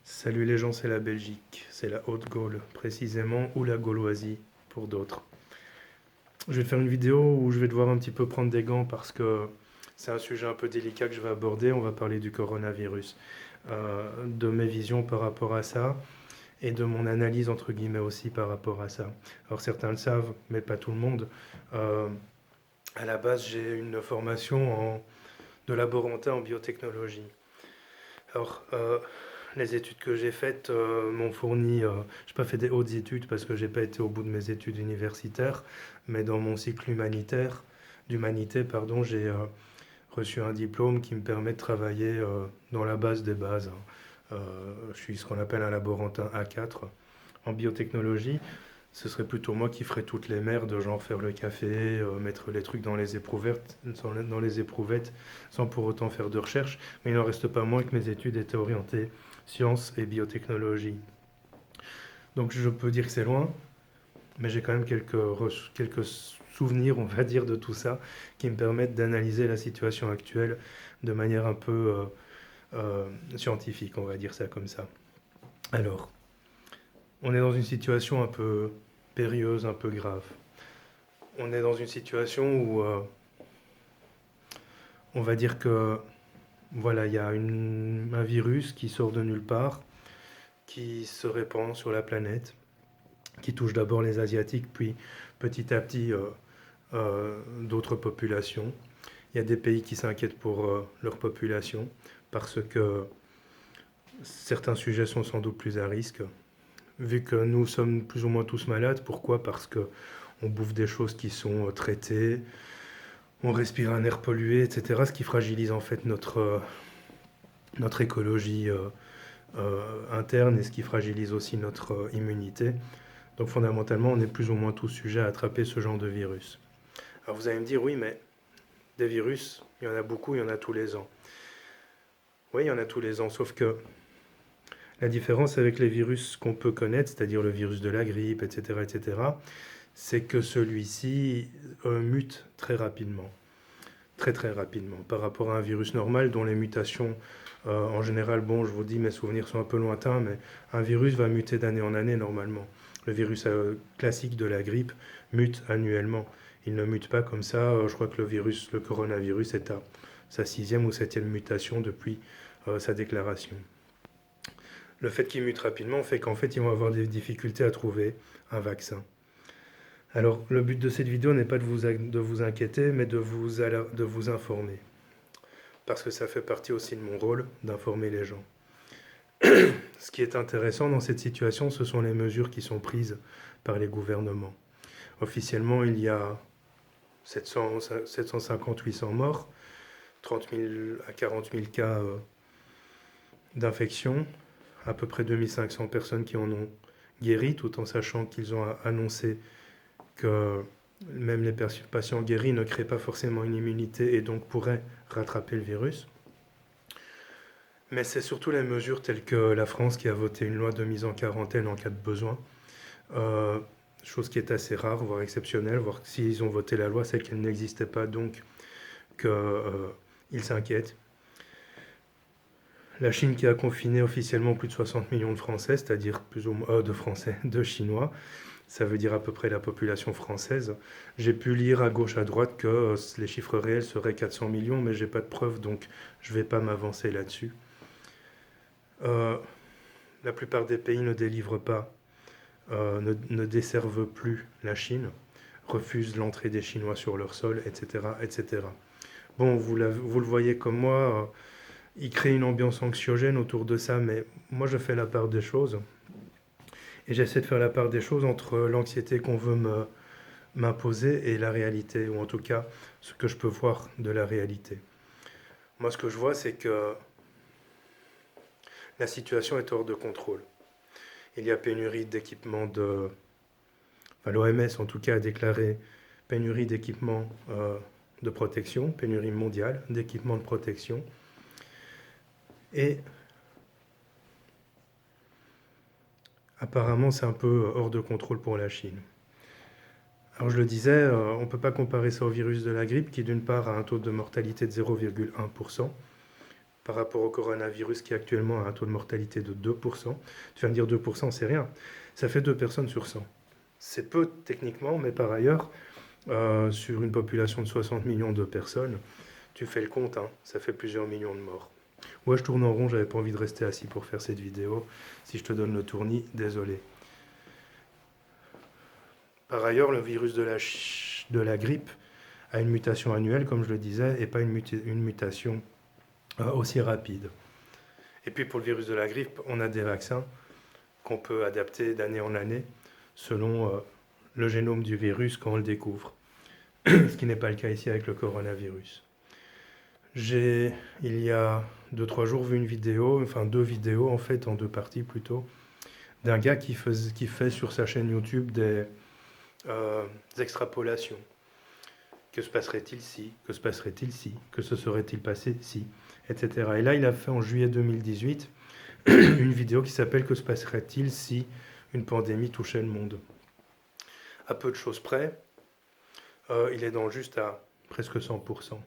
Salut les gens, c'est la Belgique, c'est la Haute-Gaule précisément, ou la Gauloisie pour d'autres. Je vais te faire une vidéo où je vais devoir un petit peu prendre des gants parce que c'est un sujet un peu délicat que je vais aborder. On va parler du coronavirus, de mes visions par rapport à ça et de mon analyse entre guillemets aussi par rapport à ça. Alors certains le savent, mais pas tout le monde. Euh, à la base, j'ai une formation de laborantin en biotechnologie. Alors, les études que j'ai faites m'ont fourni, j'ai pas fait des hautes études parce que j'ai pas été au bout de mes études universitaires, mais dans mon cycle d'humanité, pardon, j'ai reçu un diplôme qui me permet de travailler dans la base des bases, hein. Je suis ce qu'on appelle un laborantin A4 en biotechnologie. Ce serait plutôt moi qui ferais toutes les merdes, genre faire le café, mettre les trucs dans les éprouvettes, sans pour autant faire de recherche. Mais il n'en reste pas moins que mes études étaient orientées sciences et biotechnologie. Donc je peux dire que c'est loin, mais j'ai quand même quelques souvenirs, on va dire, de tout ça, qui me permettent d'analyser la situation actuelle de manière un peu scientifique, on va dire ça comme ça. Alors, on est dans une situation un peu périlleuse, un peu grave. On est dans une situation où on va dire que voilà, il y a un virus qui sort de nulle part, qui se répand sur la planète, qui touche d'abord les Asiatiques, puis petit à petit d'autres populations. Il y a des pays qui s'inquiètent pour leur population parce que certains sujets sont sans doute plus à risque. Vu que nous sommes plus ou moins tous malades, pourquoi? Parce que on bouffe des choses qui sont traitées, on respire un air pollué, etc. Ce qui fragilise en fait notre écologie interne et ce qui fragilise aussi notre immunité. Donc fondamentalement, on est plus ou moins tous sujets à attraper ce genre de virus. Alors vous allez me dire, oui, mais des virus, il y en a beaucoup, il y en a tous les ans. Oui, il y en a tous les ans, sauf que la différence avec les virus qu'on peut connaître, c'est-à-dire le virus de la grippe, etc., c'est que celui-ci mute très rapidement. Très très rapidement par rapport à un virus normal dont les mutations, en général, bon, je vous dis, mes souvenirs sont un peu lointains, mais un virus va muter d'année en année normalement. Le virus classique de la grippe mute annuellement. Il ne mute pas comme ça. Je crois que le coronavirus est à sa sixième ou septième mutation depuis sa déclaration. Le fait qu'il mute rapidement fait qu'en fait, ils vont avoir des difficultés à trouver un vaccin. Alors, le but de cette vidéo n'est pas de vous inquiéter, mais de vous informer. Parce que ça fait partie aussi de mon rôle d'informer les gens. Ce qui est intéressant dans cette situation, ce sont les mesures qui sont prises par les gouvernements. Officiellement, il y a 750-800 morts, 30 000 à 40 000 cas d'infection, à peu près 2500 personnes qui en ont guéri, tout en sachant qu'ils ont annoncé que même les patients guéris ne créent pas forcément une immunité et donc pourraient rattraper le virus. Mais c'est surtout les mesures telles que la France qui a voté une loi de mise en quarantaine en cas de besoin, chose qui est assez rare, voire exceptionnelle, voire s'ils ont voté la loi, c'est qu'elle n'existait pas, donc qu'ils s'inquiètent. La Chine qui a confiné officiellement plus de 60 millions de Français, c'est-à-dire plus ou moins de Français, de Chinois, ça veut dire à peu près la population française. J'ai pu lire à gauche à droite que les chiffres réels seraient 400 millions, mais j'ai pas de preuves, donc je vais pas m'avancer là-dessus. La plupart des pays ne délivrent pas, ne desservent plus la Chine, refusent l'entrée des Chinois sur leur sol, etc. etc. Bon, vous le voyez comme moi, ils créent une ambiance anxiogène autour de ça, mais moi je fais la part des choses. Et j'essaie de faire la part des choses entre l'anxiété qu'on veut m'imposer et la réalité, ou en tout cas ce que je peux voir de la réalité. Moi ce que je vois, c'est que la situation est hors de contrôle. Il y a pénurie d'équipements de... Enfin, l'OMS en tout cas a déclaré pénurie d'équipements de protection, pénurie mondiale d'équipements de protection. Et apparemment c'est un peu hors de contrôle pour la Chine. Alors je le disais, on ne peut pas comparer ça au virus de la grippe qui d'une part a un taux de mortalité de 0,1%, par rapport au coronavirus qui actuellement a un taux de mortalité de 2%. Tu viens de dire 2%, c'est rien. Ça fait 2 personnes sur 100. C'est peu techniquement, mais par ailleurs, sur une population de 60 millions de personnes, tu fais le compte, hein, ça fait plusieurs millions de morts. Ouais, je tourne en rond, j'avais pas envie de rester assis pour faire cette vidéo. Si je te donne le tournis, désolé. Par ailleurs, le virus de la grippe a une mutation annuelle, comme je le disais, et pas une mutation aussi rapide. Et puis pour le virus de la grippe, on a des vaccins qu'on peut adapter d'année en année selon le génome du virus quand on le découvre. Ce qui n'est pas le cas ici avec le coronavirus. J'ai, il y a 2-3 jours, vu une vidéo, enfin 2 vidéos en fait, en 2 parties plutôt, d'un gars qui fait sur sa chaîne YouTube des extrapolations. Que se passerait-il si? Que se passerait-il si? Que se serait-il passé si? Etc. Et là, il a fait en juillet 2018 une vidéo qui s'appelle Que se passerait-il si une pandémie touchait le monde? À peu de choses près, il est dans le juste à presque 100%.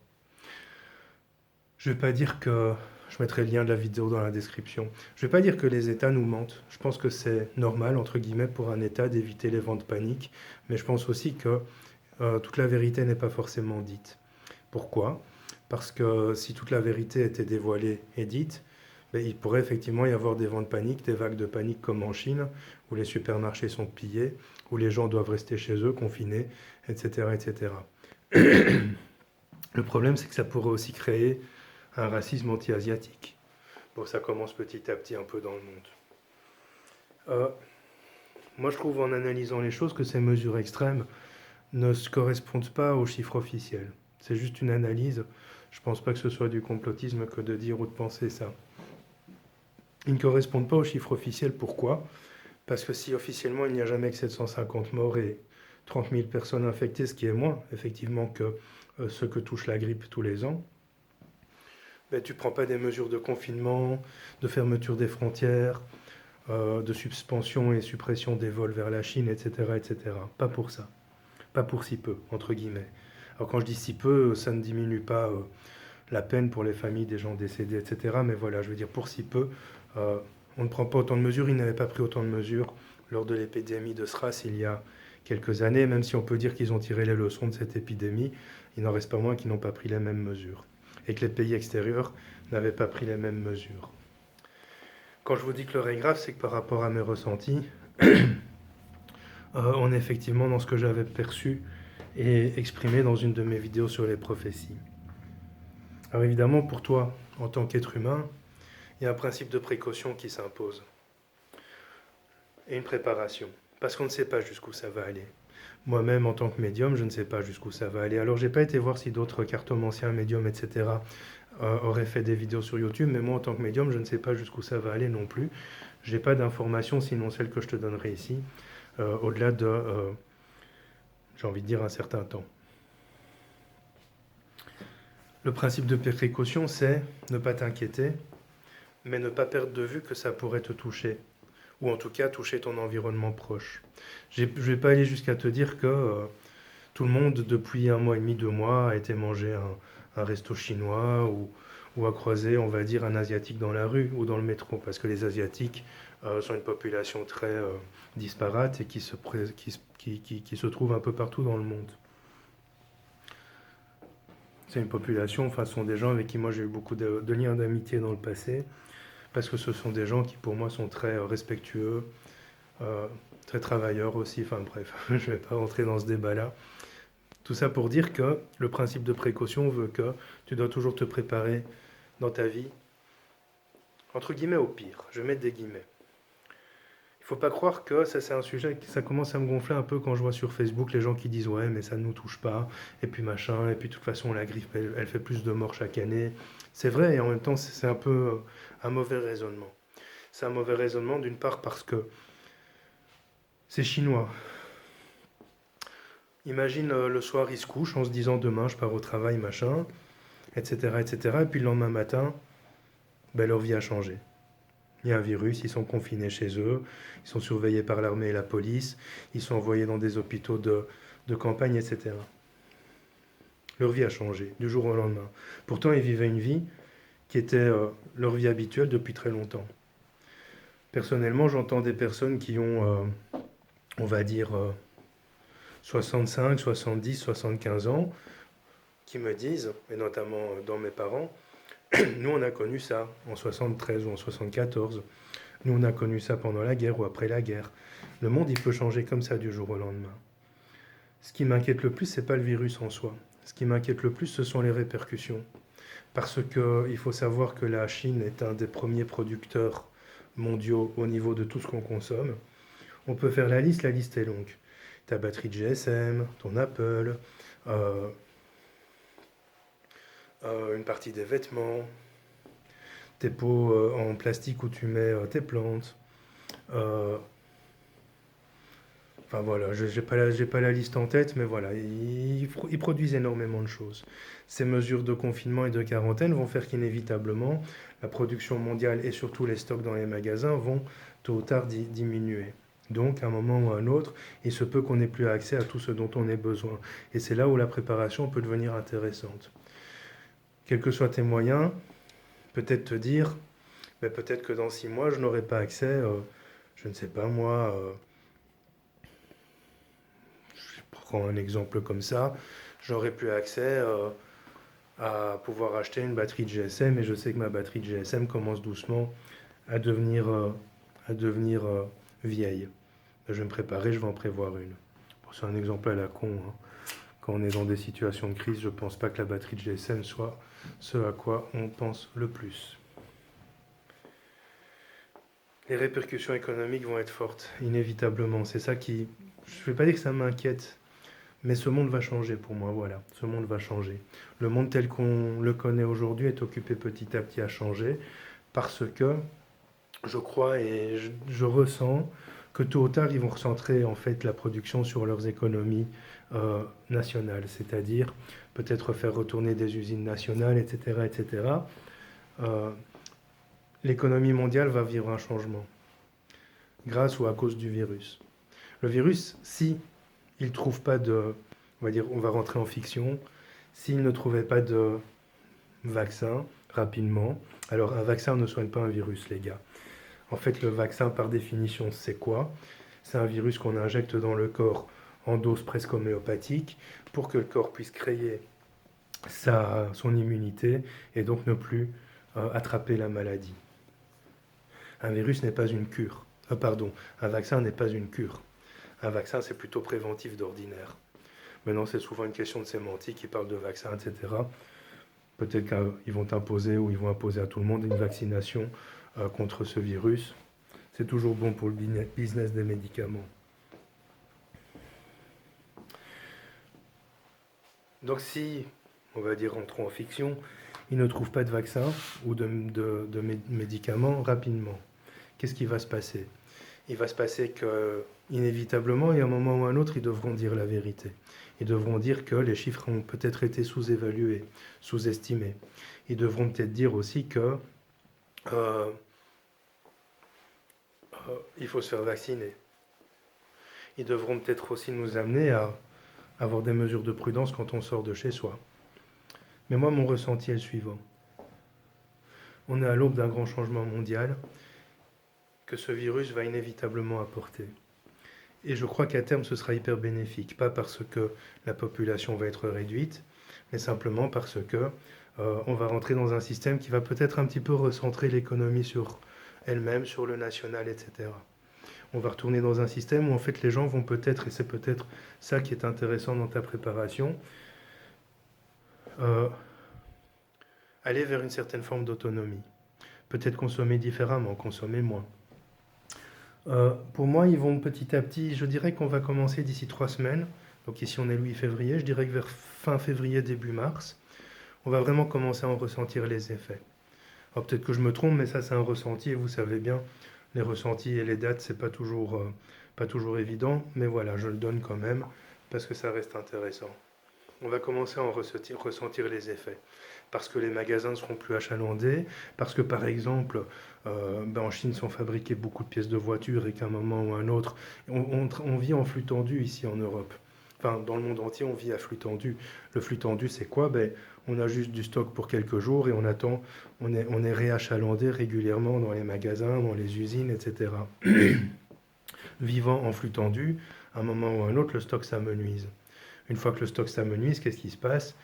Je ne vais pas dire que... Je mettrai le lien de la vidéo dans la description. Je ne vais pas dire que les États nous mentent. Je pense que c'est normal, entre guillemets, pour un État d'éviter les vents de panique. Mais je pense aussi que toute la vérité n'est pas forcément dite. Pourquoi? Parce que si toute la vérité était dévoilée et dite, ben, il pourrait effectivement y avoir des vents de panique, des vagues de panique comme en Chine, où les supermarchés sont pillés, où les gens doivent rester chez eux, confinés, etc. etc. Le problème, c'est que ça pourrait aussi créer un racisme anti-asiatique. Bon, ça commence petit à petit un peu dans le monde. Moi, je trouve en analysant les choses que ces mesures extrêmes ne se correspondent pas aux chiffres officiels. C'est juste une analyse. Je ne pense pas que ce soit du complotisme que de dire ou de penser ça. Ils ne correspondent pas aux chiffres officiels. Pourquoi? Parce que si officiellement il n'y a jamais que 750 morts et 30 000 personnes infectées, ce qui est moins effectivement que ce que touche la grippe tous les ans, ben, tu ne prends pas des mesures de confinement, de fermeture des frontières, de suspension et suppression des vols vers la Chine, etc., etc. Pas pour ça. Pas pour si peu, entre guillemets. Alors quand je dis si peu, ça ne diminue pas la peine pour les familles des gens décédés, etc. Mais voilà, je veux dire pour si peu, on ne prend pas autant de mesures. Ils n'avaient pas pris autant de mesures lors de l'épidémie de SRAS il y a quelques années, même si on peut dire qu'ils ont tiré les leçons de cette épidémie, il n'en reste pas moins qu'ils n'ont pas pris les mêmes mesures. Et que les pays extérieurs n'avaient pas pris les mêmes mesures. Quand je vous dis que l'heure est grave, c'est que par rapport à mes ressentis, on est effectivement dans ce que j'avais perçu et exprimé dans une de mes vidéos sur les prophéties. Alors évidemment, pour toi, en tant qu'être humain, il y a un principe de précaution qui s'impose. Et une préparation. Parce qu'on ne sait pas jusqu'où ça va aller. Moi-même, en tant que médium, je ne sais pas jusqu'où ça va aller. Alors, j'ai pas été voir si d'autres cartomanciens, médiums, etc. Auraient fait des vidéos sur YouTube, mais moi, en tant que médium, je ne sais pas jusqu'où ça va aller non plus. J'ai pas d'informations, sinon celles que je te donnerai ici, au-delà de, j'ai envie de dire, un certain temps. Le principe de précaution, c'est ne pas t'inquiéter, mais ne pas perdre de vue que ça pourrait te toucher. Ou en tout cas toucher ton environnement proche. Je ne vais pas aller jusqu'à te dire que tout le monde, depuis 1 mois et demi, 2 mois, a été manger un resto chinois ou a croisé, on va dire, un Asiatique dans la rue ou dans le métro. Parce que les Asiatiques sont une population très disparate et qui se trouve un peu partout dans le monde. C'est une population, enfin, ce sont des gens avec qui moi j'ai eu beaucoup de liens d'amitié dans le passé. Parce que ce sont des gens qui, pour moi, sont très respectueux, très travailleurs aussi. Enfin bref, je ne vais pas rentrer dans ce débat-là. Tout ça pour dire que le principe de précaution veut que tu dois toujours te préparer dans ta vie, entre guillemets au pire. Je vais mettre des guillemets. Il ne faut pas croire que ça c'est un sujet qui ça commence à me gonfler un peu quand je vois sur Facebook les gens qui disent ouais mais ça ne nous touche pas, et puis machin, et puis de toute façon la grippe elle fait plus de morts chaque année. C'est vrai et en même temps c'est un peu un mauvais raisonnement. C'est un mauvais raisonnement d'une part parce que c'est chinois. Imagine le soir ils se couchent en se disant demain je pars au travail machin, etc. etc. Et puis le lendemain matin, ben, leur vie a changé. Il y a un virus, ils sont confinés chez eux, ils sont surveillés par l'armée et la police, ils sont envoyés dans des hôpitaux de campagne, etc. Leur vie a changé du jour au lendemain. Pourtant, ils vivaient une vie qui était leur vie habituelle depuis très longtemps. Personnellement, j'entends des personnes qui ont, on va dire, 65, 70, 75 ans, qui me disent, et notamment dans mes parents, nous on a connu ça en 73 ou en 74, nous on a connu ça pendant la guerre ou après la guerre. Le monde il peut changer comme ça du jour au lendemain. Ce qui m'inquiète le plus, c'est pas le virus en soi. Ce qui m'inquiète le plus, ce sont les répercussions. Parce qu'il faut savoir que la Chine est un des premiers producteurs mondiaux au niveau de tout ce qu'on consomme. On peut faire la liste est longue. Ta batterie de GSM, ton Apple, euh, une partie des vêtements, tes pots en plastique où tu mets tes plantes. euh, Enfin voilà, je j'ai pas la liste en tête, mais voilà, ils produisent énormément de choses. Ces mesures de confinement et de quarantaine vont faire qu'inévitablement, la production mondiale et surtout les stocks dans les magasins vont tôt ou tard diminuer. Donc, à un moment ou à un autre, il se peut qu'on n'ait plus accès à tout ce dont on ait besoin. Et c'est là où la préparation peut devenir intéressante. Quels que soient tes moyens, peut-être te dire, mais peut-être que dans 6 mois, je n'aurai pas accès, je ne sais pas moi, je prends un exemple comme ça, j'aurais plus accès à pouvoir acheter une batterie de GSM et je sais que ma batterie de GSM commence doucement à devenir, vieille. Je vais me préparer, je vais en prévoir une. Bon, c'est un exemple à la con, hein. Quand on est dans des situations de crise, je ne pense pas que la batterie de GSM soit ce à quoi on pense le plus. Les répercussions économiques vont être fortes, inévitablement. C'est ça qui... Je ne vais pas dire que ça m'inquiète, mais ce monde va changer pour moi, voilà. Ce monde va changer. Le monde tel qu'on le connaît aujourd'hui est occupé petit à petit à changer parce que je crois et je ressens que tôt ou tard, ils vont recentrer en fait la production sur leurs économies nationales, c'est-à-dire peut-être faire retourner des usines nationales, etc. etc. Euh, L'économie mondiale va vivre un changement grâce ou à cause du virus. Le virus, si il trouve pas de, on va dire, on va rentrer en fiction, s'il ne trouvait pas de vaccin rapidement, alors un vaccin ne soigne pas un virus, les gars. En fait, le vaccin, par définition, c'est quoi? C'est un virus qu'on injecte dans le corps en dose presque homéopathique pour que le corps puisse créer son immunité et donc ne plus attraper la maladie. Un virus n'est pas une cure. Pardon, un vaccin n'est pas une cure. Un vaccin, c'est plutôt préventif d'ordinaire. Maintenant, c'est souvent une question de sémantique, ils parlent de vaccin, etc. Peut-être qu'ils vont imposer ou ils vont imposer à tout le monde une vaccination contre ce virus. C'est toujours bon pour le business des médicaments. Donc si, on va dire, entrons en fiction, ils ne trouvent pas de vaccin ou de médicaments rapidement, qu'est-ce qui va se passer? Il va se passer que, inévitablement, et à un moment ou à un autre, ils devront dire la vérité. Ils devront dire que les chiffres ont peut-être été sous-évalués, sous-estimés. Ils devront peut-être dire aussi que euh, il faut se faire vacciner. Ils devront peut-être aussi nous amener à avoir des mesures de prudence quand on sort de chez soi. Mais moi, mon ressenti est le suivant. On est à l'aube d'un grand changement mondial que ce virus va inévitablement apporter. Et je crois qu'à terme, ce sera hyper bénéfique. Pas parce que la population va être réduite, mais simplement parce que on va rentrer dans un système qui va peut-être un petit peu recentrer l'économie sur elle-même, sur le national, etc. On va retourner dans un système où en fait les gens vont peut-être, et c'est peut-être ça qui est intéressant dans ta préparation, euh, aller vers une certaine forme d'autonomie. Peut-être consommer différemment, consommer moins. Pour moi, ils vont petit à petit, je dirais qu'on va commencer d'ici 3 semaines. Donc ici on est le 8 février, je dirais que vers fin février, début mars, on va vraiment commencer à en ressentir les effets. Alors peut-être que je me trompe, mais ça c'est un ressenti, et vous savez bien, les ressentis et les dates, c'est pas toujours évident, mais voilà, je le donne quand même, parce que ça reste intéressant. On va commencer à en ressentir les effets. Parce que les magasins ne seront plus achalandés, parce que par exemple, en Chine sont fabriquées beaucoup de pièces de voitures et qu'à un moment ou à un autre, on vit en flux tendu ici en Europe. enfin, dans le monde entier, on vit à flux tendu. Le flux tendu, c'est quoi? Ben, on a juste du stock pour quelques jours et on attend, on est réachalandé régulièrement dans les magasins, dans les usines, etc. Vivant en flux tendu, à un moment ou à un autre, le stock s'amenuise. Une fois que le stock s'amenuise, qu'est-ce qui se passe?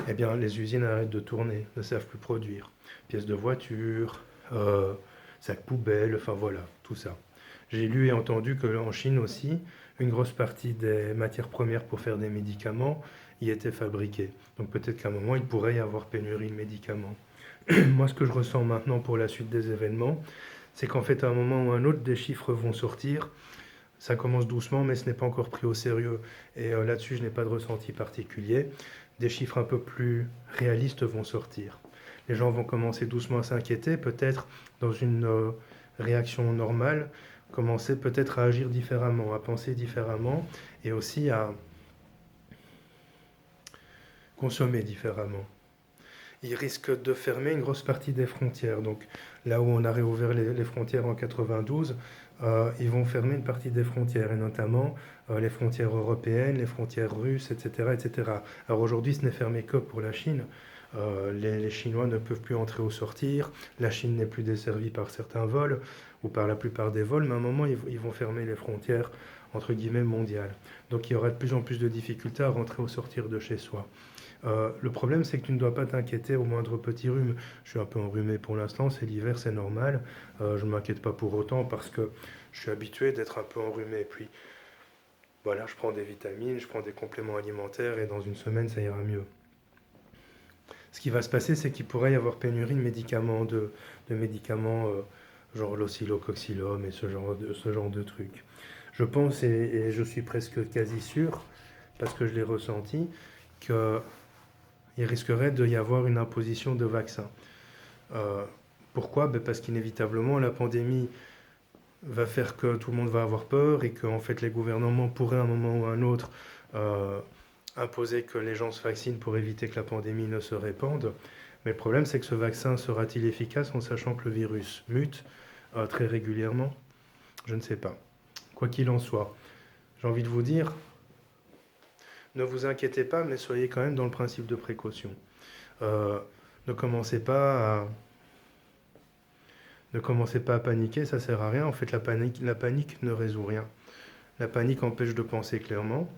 Eh bien, les usines arrêtent de tourner, ne savent plus produire. Pièces de voiture, sacs poubelles, enfin voilà, tout ça. J'ai lu et entendu qu'en Chine aussi, une grosse partie des matières premières pour faire des médicaments y étaient fabriquées. Donc peut-être qu'à un moment, il pourrait y avoir pénurie de médicaments. Moi, ce que je ressens maintenant pour la suite des événements, c'est qu'en fait, à un moment ou à un autre, des chiffres vont sortir. Ça commence doucement, mais ce n'est pas encore pris au sérieux. Et là-dessus, je n'ai pas de ressenti particulier. Des chiffres un peu plus réalistes vont sortir. Les gens vont commencer doucement à s'inquiéter, peut-être dans une réaction normale, commencer peut-être à agir différemment, à penser différemment, et aussi à consommer différemment. Ils risquent de fermer une grosse partie des frontières. Donc là où on a réouvert les frontières en 92, ils vont fermer une partie des frontières, et notamment les frontières européennes, les frontières russes, etc. etc. Alors aujourd'hui, ce n'est fermé que pour la Chine. Les Chinois ne peuvent plus entrer ou sortir, la Chine n'est plus desservie par certains vols, ou par la plupart des vols, mais à un moment, ils vont fermer les frontières, entre guillemets, mondiales. Donc il y aura de plus en plus de difficultés à rentrer ou sortir de chez soi. Le problème, c'est que tu ne dois pas t'inquiéter au moindre petit rhume. Je suis un peu enrhumé pour l'instant, c'est l'hiver, c'est normal. Je ne m'inquiète pas pour autant parce que je suis habitué d'être un peu enrhumé. Puis voilà, je prends des vitamines, je prends des compléments alimentaires et dans une semaine, ça ira mieux. Ce qui va se passer, c'est qu'il pourrait y avoir pénurie de médicaments genre l'oscillococylum et ce genre de trucs. Je pense, et je suis presque quasi sûr, parce que je l'ai ressenti, que il risquerait de y avoir une imposition de vaccins. Euh, Pourquoi? Ben parce qu'inévitablement, la pandémie va faire que tout le monde va avoir peur et que en fait, les gouvernements pourraient à un moment ou à un autre euh, imposer que les gens se vaccinent pour éviter que la pandémie ne se répande. Mais le problème, c'est que ce vaccin sera-t-il efficace en sachant que le virus mute très régulièrement? Je ne sais pas. Quoi qu'il en soit, j'ai envie de vous dire, ne vous inquiétez pas, mais soyez quand même dans le principe de précaution. Euh, ne commencez pas à, ne commencez pas à paniquer, ça sert à rien. En fait, la panique ne résout rien. La panique empêche de penser clairement.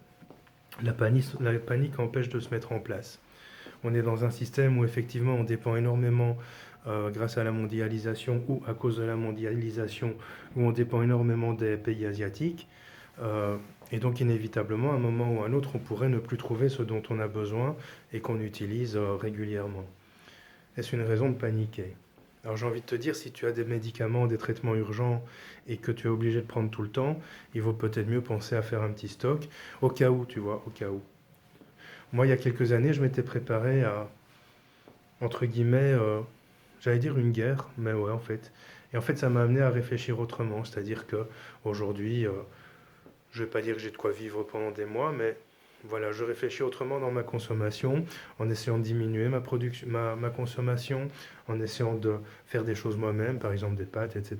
La panique empêche de se mettre en place. On est dans un système où effectivement on dépend énormément grâce à la mondialisation ou à cause de la mondialisation, où on dépend énormément des pays asiatiques. Et donc inévitablement, à un moment ou à un autre, on pourrait ne plus trouver ce dont on a besoin et qu'on utilise régulièrement. Est-ce une raison de paniquer? Alors j'ai envie de te dire, si tu as des médicaments, des traitements urgents et que tu es obligé de prendre tout le temps, il vaut peut-être mieux penser à faire un petit stock, au cas où, tu vois, au cas où. Moi, il y a quelques années, je m'étais préparé à, entre guillemets, j'allais dire une guerre, mais ouais, en fait. Et en fait, ça m'a amené à réfléchir autrement, c'est-à-dire que aujourd'hui, je vais pas dire que j'ai de quoi vivre pendant des mois, mais voilà, je réfléchis autrement dans ma consommation, en essayant de diminuer ma consommation, en essayant de faire des choses moi-même, par exemple des pâtes, etc.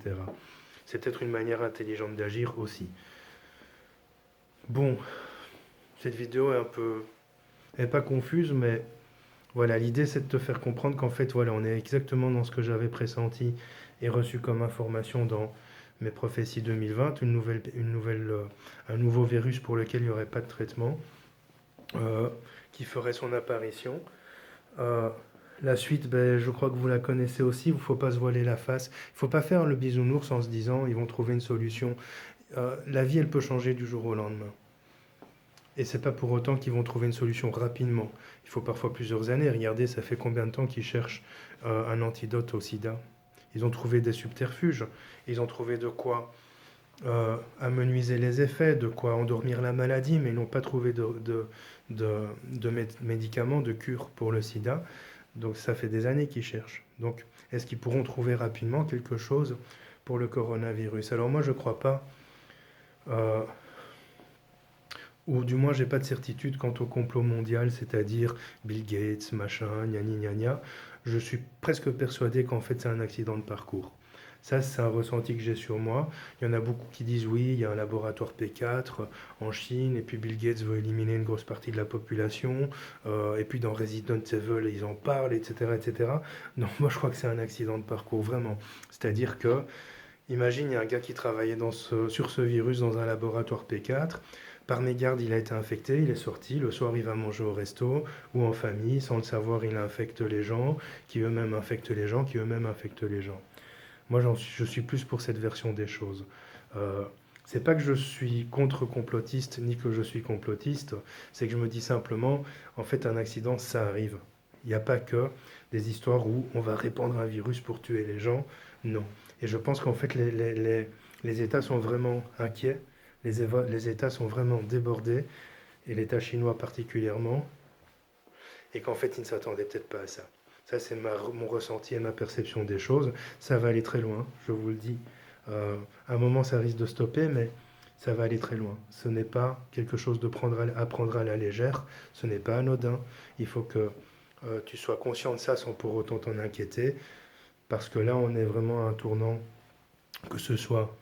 C'est peut-être une manière intelligente d'agir aussi. Bon, cette vidéo est un peu, elle est pas confuse, mais voilà, l'idée c'est de te faire comprendre qu'en fait, voilà, on est exactement dans ce que j'avais pressenti et reçu comme information dans mes prophéties 2020, un nouveau virus pour lequel il n'y aurait pas de traitement, qui ferait son apparition. Euh, la suite, ben, je crois que vous la connaissez aussi, il ne faut pas se voiler la face, il ne faut pas faire le bisounours en se disant ils vont trouver une solution. La vie, elle peut changer du jour au lendemain. Et c'est pas pour autant qu'ils vont trouver une solution rapidement. Il faut parfois plusieurs années. Regardez, ça fait combien de temps qu'ils cherchent un antidote au sida. Ils ont trouvé des subterfuges. Ils ont trouvé de quoi amenuiser les effets, de quoi endormir la maladie, mais ils n'ont pas trouvé de médicaments, de cure pour le sida. Donc ça fait des années qu'ils cherchent. Donc est-ce qu'ils pourront trouver rapidement quelque chose pour le coronavirus? Alors moi je ne crois pas. Euh, ou du moins j'ai pas de certitude quant au complot mondial, c'est-à-dire Bill Gates, machin, gna gna gna. Je suis presque persuadé qu'en fait c'est un accident de parcours. Ça, c'est un ressenti que j'ai sur moi. Il y en a beaucoup qui disent oui, il y a un laboratoire P4 en Chine, et puis Bill Gates veut éliminer une grosse partie de la population, et puis dans Resident Evil, ils en parlent, etc., etc. Non, moi je crois que c'est un accident de parcours, vraiment. C'est-à-dire que, imagine, il y a un gars qui travaillait sur ce virus dans un laboratoire P4. Par mégarde, il a été infecté, il est sorti. Le soir, il va manger au resto ou en famille. Sans le savoir, il infecte les gens, qui eux-mêmes infectent les gens, qui eux-mêmes infectent les gens. Moi, je suis plus pour cette version des choses. Euh, c'est pas que je suis contre-complotiste ni que je suis complotiste, c'est que je me dis simplement, en fait, un accident, ça arrive. Il n'y a pas que des histoires où on va répandre un virus pour tuer les gens. Non. Et je pense qu'en fait, les États sont vraiment inquiets, les États sont vraiment débordés, et l'État chinois particulièrement, et qu'en fait, ils ne s'attendaient peut-être pas à ça. Ça, c'est mon ressenti et ma perception des choses. Ça va aller très loin, je vous le dis. À un moment, ça risque de stopper, mais ça va aller très loin. Ce n'est pas quelque chose à prendre à la légère, ce n'est pas anodin. Il faut que tu sois conscient de ça sans pour autant t'en inquiéter, parce que là, on est vraiment à un tournant, que ce soit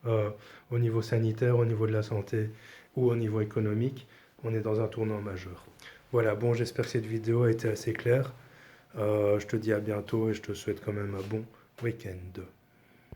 euh, au niveau sanitaire, au niveau de la santé ou au niveau économique, on est dans un tournant majeur. Voilà, bon, j'espère que cette vidéo a été assez claire. Je te dis à bientôt et je te souhaite quand même un bon week-end.